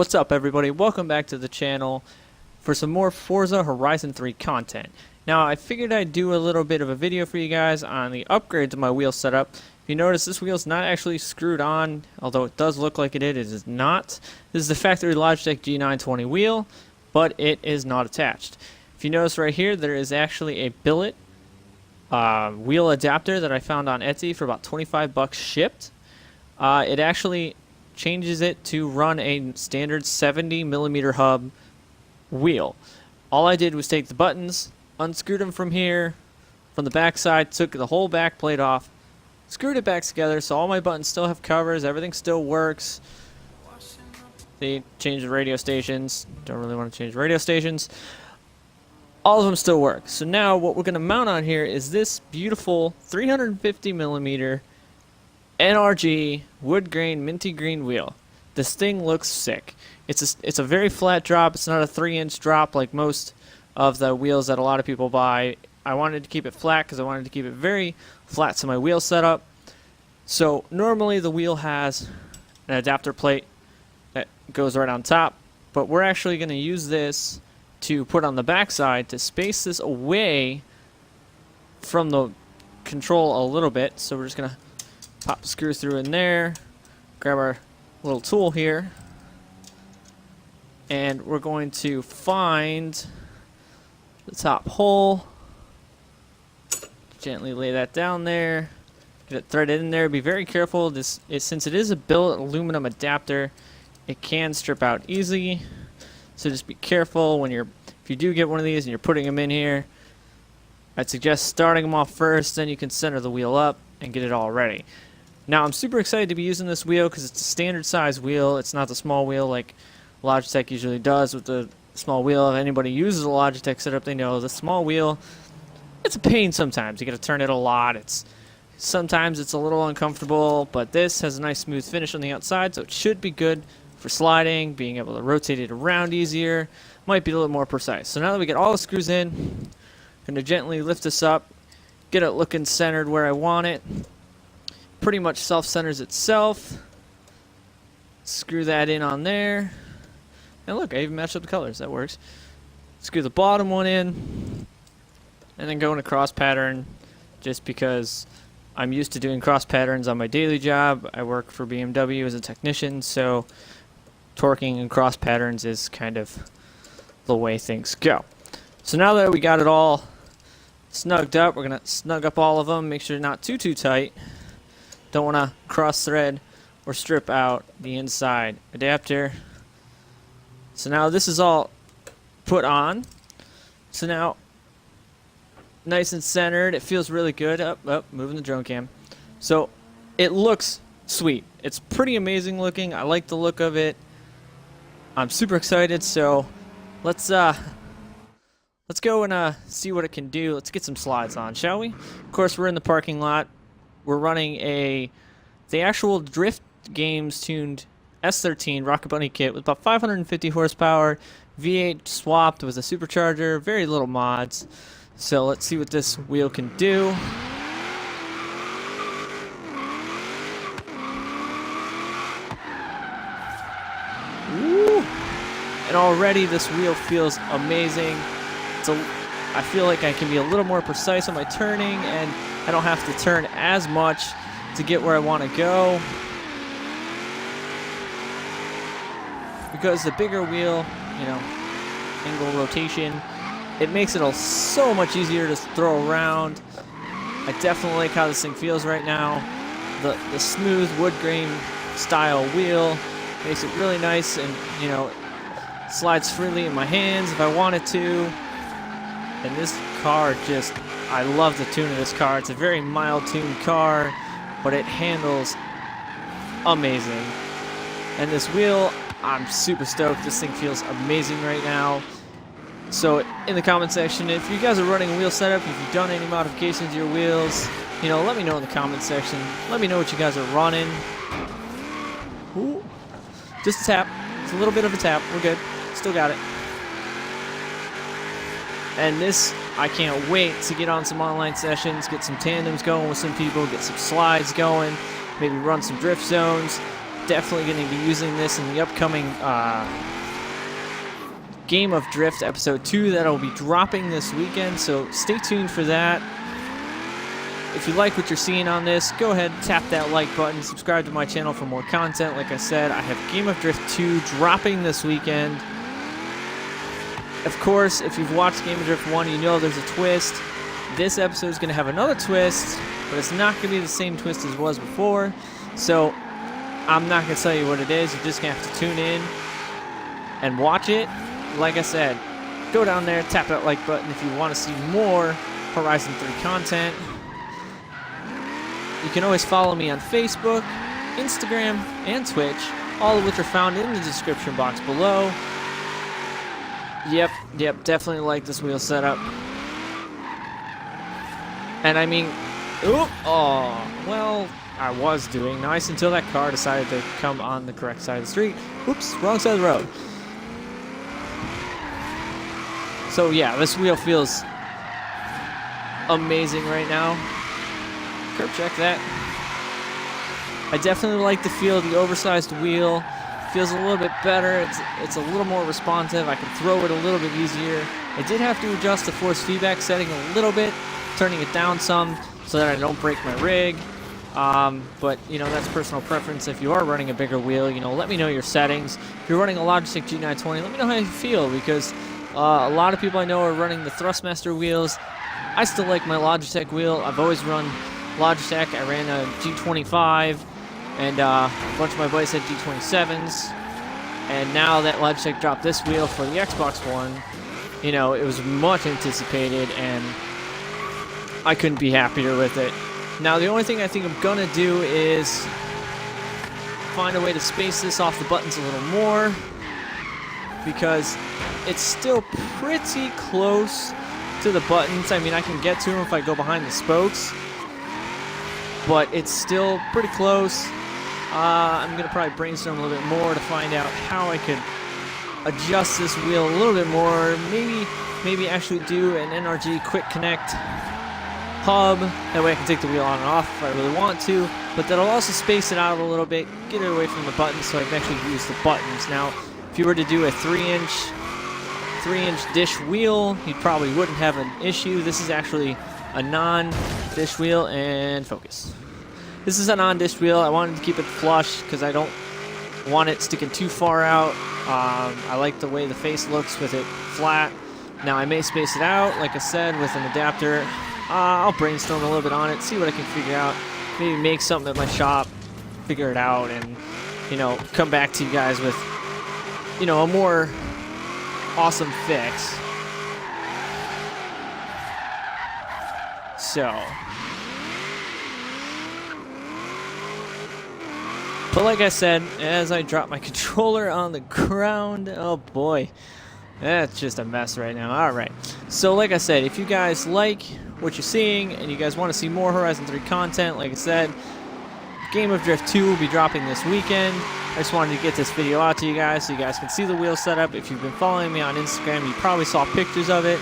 What's up, everybody? Welcome back to the channel for some more Forza Horizon 3 content. Now, I figured I'd do a little bit of a video for you guys on the upgrade to my wheel setup. If you notice, this wheel's not actually screwed on, although it does look like it is not. This is the factory Logitech G920 wheel, but it is not attached. If you notice right here, there is actually a billet wheel adapter that I found on Etsy for about 25 bucks shipped. It actually changes it to run a standard 70mm hub wheel. All I did was take the buttons, unscrewed them from here, from the back side, took the whole back plate off, screwed it back together so all my buttons still have covers, everything still works. They changed the radio stations, don't really want to change the radio stations. All of them still work. So now what we're going to mount on here is this beautiful 350mm NRG wood grain minty green wheel. This thing looks sick. It's a very flat drop. It's not a 3-inch drop like most of the wheels that a lot of people buy. I wanted to keep it flat because I wanted to keep it very flat to my wheel setup. So normally the wheel has an adapter plate that goes right on top, but we're actually going to use this to put on the back side to space this away from the control a little bit. So we're just going to pop the screw through in there, grab our little tool here, and we're going to find the top hole, gently lay that down there, get it threaded in there. Be very careful. Since it is a billet aluminum adapter, it can strip out easily, so just be careful when if you do get one of these and you're putting them in here. I'd suggest starting them off first, then you can center the wheel up and get it all ready. Now, I'm super excited to be using this wheel because it's a standard size wheel. It's not the small wheel like Logitech usually does with the small wheel. If anybody uses a Logitech setup, they know the small wheel, it's a pain sometimes. You got to turn it a lot. Sometimes it's a little uncomfortable, but this has a nice smooth finish on the outside, so it should be good for sliding, being able to rotate it around easier. Might be a little more precise. So now that we get all the screws in, I'm going to gently lift this up, get it looking centered where I want it. Pretty much self-centers itself. Screw that in on there. And look, I even matched up the colors. That works. Screw the bottom one in. And then go in a cross pattern just because I'm used to doing cross patterns on my daily job. I work for BMW as a technician, so torquing and cross patterns is kind of the way things go. So now that we got it all snugged up, we're going to snug up all of them, make sure they're not too tight. Don't want to cross thread or strip out the inside adapter. So now this is all put on. So now, nice and centered. It feels really good. Moving the drone cam. So it looks sweet. It's pretty amazing looking. I like the look of it. I'm super excited. So let's go and see what it can do. Let's get some slides on, shall we? Of course, we're in the parking lot. We're running the actual Drift Games tuned S13 Rocket Bunny kit with about 550 horsepower, V8 swapped with a supercharger, very little mods. So let's see what this wheel can do. Woo! And already this wheel feels amazing. I feel like I can be a little more precise on my turning, and I don't have to turn as much to get where I want to go. Because the bigger wheel, angle rotation, it makes it so much easier to throw around. I definitely like how this thing feels right now. The smooth wood grain style wheel makes it really nice, and slides freely in my hands if I wanted to. And this car I love the tune of this car. It's a very mild tuned car, but it handles amazing. And this wheel, I'm super stoked. This thing feels amazing right now. So in the comment section, if you guys are running a wheel setup, if you've done any modifications to your wheels, let me know in the comment section. Let me know what you guys are running. Ooh. Just a tap. It's a little bit of a tap. We're good. Still got it. And this, I can't wait to get on some online sessions, get some tandems going with some people, get some slides going, maybe run some drift zones. definitely going to be using this in the upcoming Game of Drift episode 2 that will be dropping this weekend, so stay tuned for that. If you like what you're seeing on this, go ahead and tap that like button, subscribe to my channel for more content. Like I said, I have Game of Drift 2 dropping this weekend. Of course, if you've watched Game of Drift 1, you know there's a twist. This episode is going to have another twist, but it's not going to be the same twist as it was before. So, I'm not going to tell you what it is. You're just going to have to tune in and watch it. Like I said, go down there, tap that like button if you want to see more Horizon 3 content. You can always follow me on Facebook, Instagram, and Twitch, all of which are found in the description box below. Yep, definitely like this wheel setup. And I mean, well, I was doing nice until that car decided to come on the correct side of the street. Oops, wrong side of the road. So yeah, this wheel feels amazing right now. Curb check that. I definitely like the feel of the oversized wheel. Feels a little bit better. It's a little more responsive. I can throw it a little bit easier. I did have to adjust the force feedback setting a little bit, turning it down some so that I don't break my rig. But you know, that's personal preference. If you are running a bigger wheel, you know, let me know your settings. If you're running a Logitech G920, let me know how you feel, because a lot of people I know are running the Thrustmaster wheels. I still like my Logitech wheel. I've always run Logitech. I ran a G25. And a bunch of my buddies had G27s, and now that Logitech dropped this wheel for the Xbox One, you know, it was much anticipated, and I couldn't be happier with it. Now, the only thing I think I'm gonna do is find a way to space this off the buttons a little more, because it's still pretty close to the buttons. I mean, I can get to them if I go behind the spokes, but it's still pretty close. I'm going to probably brainstorm a little bit more to find out how I could adjust this wheel a little bit more. Maybe actually do an NRG Quick Connect hub. That way I can take the wheel on and off if I really want to. But that'll also space it out a little bit, get it away from the buttons so I can actually use the buttons. Now, if you were to do a 3-inch dish wheel, you probably wouldn't have an issue. This is actually a non-dish wheel, and focus. This is a non-dish wheel. I wanted to keep it flush because I don't want it sticking too far out. I like the way the face looks with it flat. Now I may space it out, like I said, with an adapter. I'll brainstorm a little bit on it, see what I can figure out. Maybe make something at my shop, figure it out, and, you know, come back to you guys with, you know, a more awesome fix. So, but like I said, as I drop my controller on the ground, oh boy, that's just a mess right now. Alright, so like I said, if you guys like what you're seeing and you guys want to see more Horizon 3 content, like I said, Game of Drift 2 will be dropping this weekend. I just wanted to get this video out to you guys so you guys can see the wheel setup. If you've been following me on Instagram, you probably saw pictures of it.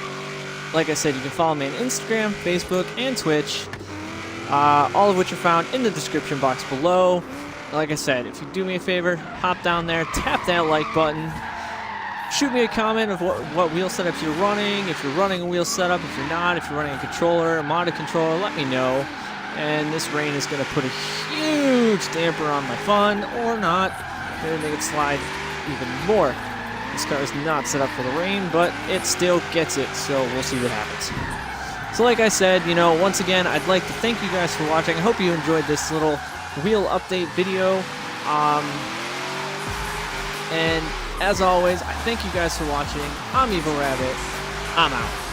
Like I said, you can follow me on Instagram, Facebook, and Twitch, all of which are found in the description box below. Like I said, if you do me a favor, hop down there, tap that like button, shoot me a comment of what wheel setups you're running, if you're running a wheel setup, if you're not, if you're running a controller, a modded controller, let me know. And this rain is going to put a huge damper on my fun, or not. Maybe make it slide even more. This car is not set up for the rain, but it still gets it, so we'll see what happens. So like I said, you know, once again, I'd like to thank you guys for watching. I hope you enjoyed this little wheel update video. And as always, I thank you guys for watching. I'm EvlRabbit. I'm out.